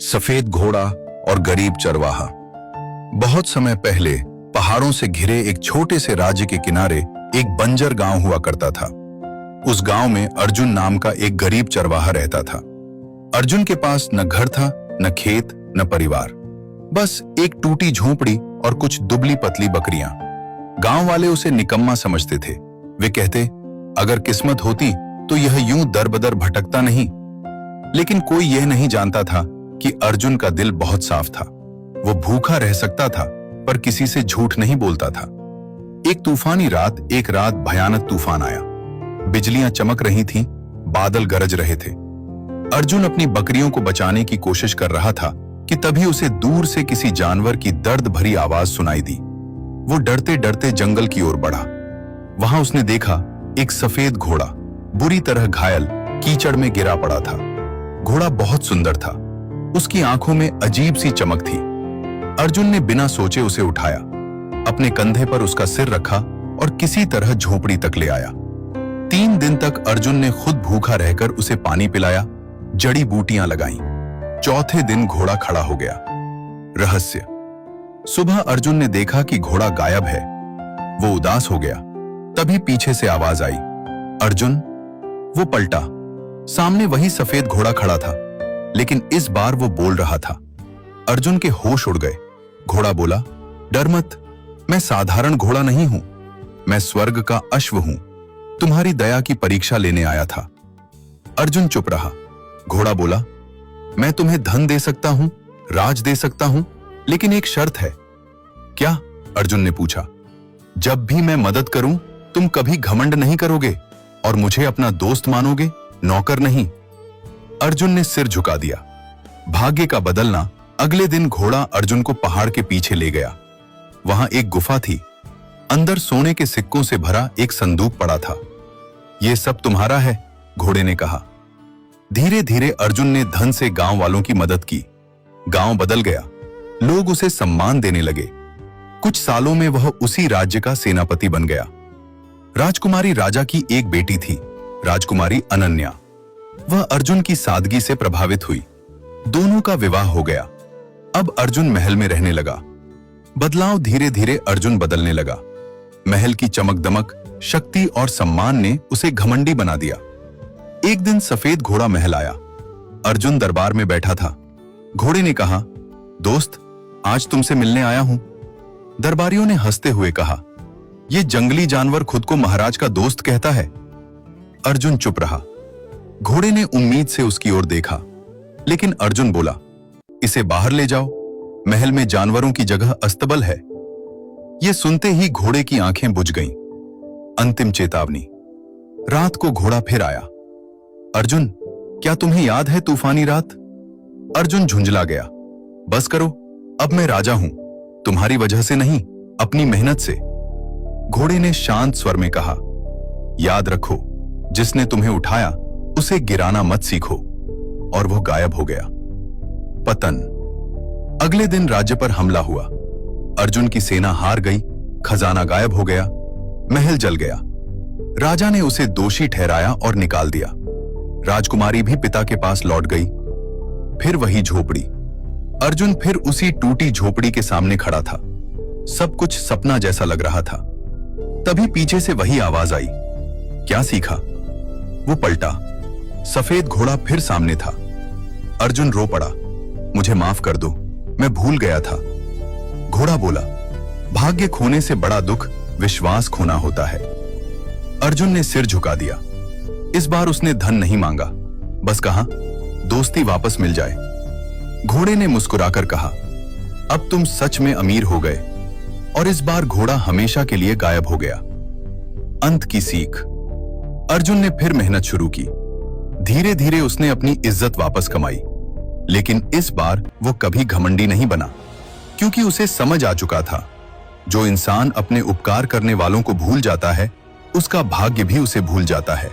सफेद घोड़ा और गरीब चरवाहा। बहुत समय पहले पहाड़ों से घिरे एक छोटे से राज्य के किनारे एक बंजर गांव हुआ करता था। उस गांव में अर्जुन नाम का एक गरीब चरवाहा रहता था। अर्जुन के पास न घर था, न खेत, न परिवार, बस एक टूटी झोंपड़ी और कुछ दुबली पतली बकरियां। गांव वाले उसे निकम्मा समझते थे। वे कहते, अगर किस्मत होती तो यह यूं दर बदर भटकता नहीं। लेकिन कोई यह नहीं जानता था कि अर्जुन का दिल बहुत साफ था। वो भूखा रह सकता था पर किसी से झूठ नहीं बोलता था। एक तूफानी रात भयानक तूफान आया। बिजलियां चमक रही थीं, बादल गरज रहे थे। अर्जुन अपनी बकरियों को बचाने की कोशिश कर रहा था कि तभी उसे दूर से किसी जानवर की दर्द भरी आवाज सुनाई दी। वो डरते डरते जंगल की ओर बढ़ा। वहां उसने देखा एक सफेद घोड़ा बुरी तरह घायल कीचड़ में गिरा पड़ा था। घोड़ा बहुत सुंदर था, उसकी आंखों में अजीब सी चमक थी। अर्जुन ने बिना सोचे उसे उठाया, अपने कंधे पर उसका सिर रखा और किसी तरह झोपड़ी तक ले आया। 3 दिन तक अर्जुन ने खुद भूखा रहकर उसे पानी पिलाया, जड़ी बूटियां लगाईं। चौथे दिन घोड़ा खड़ा हो गया। रहस्य। सुबह अर्जुन ने देखा कि घोड़ा गायब है। वो उदास हो गया। तभी पीछे से आवाज आई, अर्जुन। वो पलटा। सामने वही सफेद घोड़ा खड़ा था, लेकिन इस बार वो बोल रहा था। अर्जुन के होश उड़ गए। घोड़ा बोला, डर मत, मैं साधारण घोड़ा नहीं हूं, मैं स्वर्ग का अश्व हूं। तुम्हारी दया की परीक्षा लेने आया था। अर्जुन चुप रहा। घोड़ा बोला, मैं तुम्हें धन दे सकता हूं, राज दे सकता हूं, लेकिन एक शर्त है। क्या? अर्जुन ने पूछा। जब भी मैं मदद करूं तुम कभी घमंड नहीं करोगे और मुझे अपना दोस्त मानोगे, नौकर नहीं। अर्जुन ने सिर झुका दिया। भाग्य का बदलना। अगले दिन घोड़ा अर्जुन को पहाड़ के पीछे ले गया। वहां एक गुफा थी, अंदर सोने के सिक्कों से भरा एक संदूक पड़ा था। यह सब तुम्हारा है, घोड़े ने कहा। धीरे धीरे अर्जुन ने धन से गांव वालों की मदद की। गांव बदल गया, लोग उसे सम्मान देने लगे। कुछ सालों में वह उसी राज्य का सेनापति बन गया। राजकुमारी राजा की एक बेटी थी, राजकुमारी अनन्या। वह अर्जुन की सादगी से प्रभावित हुई। दोनों का विवाह हो गया। अब अर्जुन महल में रहने लगा। बदलाव धीरे धीरे अर्जुन बदलने लगा। महल की चमक दमक, शक्ति और सम्मान ने उसे घमंडी बना दिया। एक दिन सफेद घोड़ा महल आया। अर्जुन दरबार में बैठा था। घोड़े ने कहा, दोस्त, आज तुमसे मिलने आया हूं। दरबारियों ने हंसते हुए कहा, यह जंगली जानवर खुद को महाराज का दोस्त कहता है। अर्जुन चुप रहा। घोड़े ने उम्मीद से उसकी ओर देखा, लेकिन अर्जुन बोला, इसे बाहर ले जाओ, महल में जानवरों की जगह अस्तबल है। यह सुनते ही घोड़े की आंखें बुझ गईं। अंतिम चेतावनी। रात को घोड़ा फिर आया। अर्जुन, क्या तुम्हें याद है तूफानी रात? अर्जुन झुंझला गया। बस करो, अब मैं राजा हूं, तुम्हारी वजह से नहीं, अपनी मेहनत से। घोड़े ने शांत स्वर में कहा, याद रखो, जिसने तुम्हें उठाया उसे गिराना मत सीखो। और वो गायब हो गया। पतन। अगले दिन राज्य पर हमला हुआ। अर्जुन की सेना हार गई, खजाना गायब हो गया, महल जल गया। राजा ने उसे दोषी ठहराया और निकाल दिया। राजकुमारी भी पिता के पास लौट गई। फिर वही झोपड़ी। अर्जुन फिर उसी टूटी झोपड़ी के सामने खड़ा था। सब कुछ सपना जैसा लग रहा था। तभी पीछे से वही आवाज आई, क्या सीखा? वो पलटा। सफेद घोड़ा फिर सामने था। अर्जुन रो पड़ा, मुझे माफ कर दो, मैं भूल गया था। घोड़ा बोला, भाग्य खोने से बड़ा दुख विश्वास खोना होता है। अर्जुन ने सिर झुका दिया। इस बार उसने धन नहीं मांगा, बस कहा, दोस्ती वापस मिल जाए। घोड़े ने मुस्कुराकर कहा, अब तुम सच में अमीर हो गए। और इस बार घोड़ा हमेशा के लिए गायब हो गया। अंत की सीख। अर्जुन ने फिर मेहनत शुरू की। धीरे धीरे उसने अपनी इज्जत वापस कमाई। लेकिन इस बार वो कभी घमंडी नहीं बना, क्योंकि उसे समझ आ चुका था, जो इंसान अपने उपकार करने वालों को भूल जाता है, उसका भाग्य भी उसे भूल जाता है।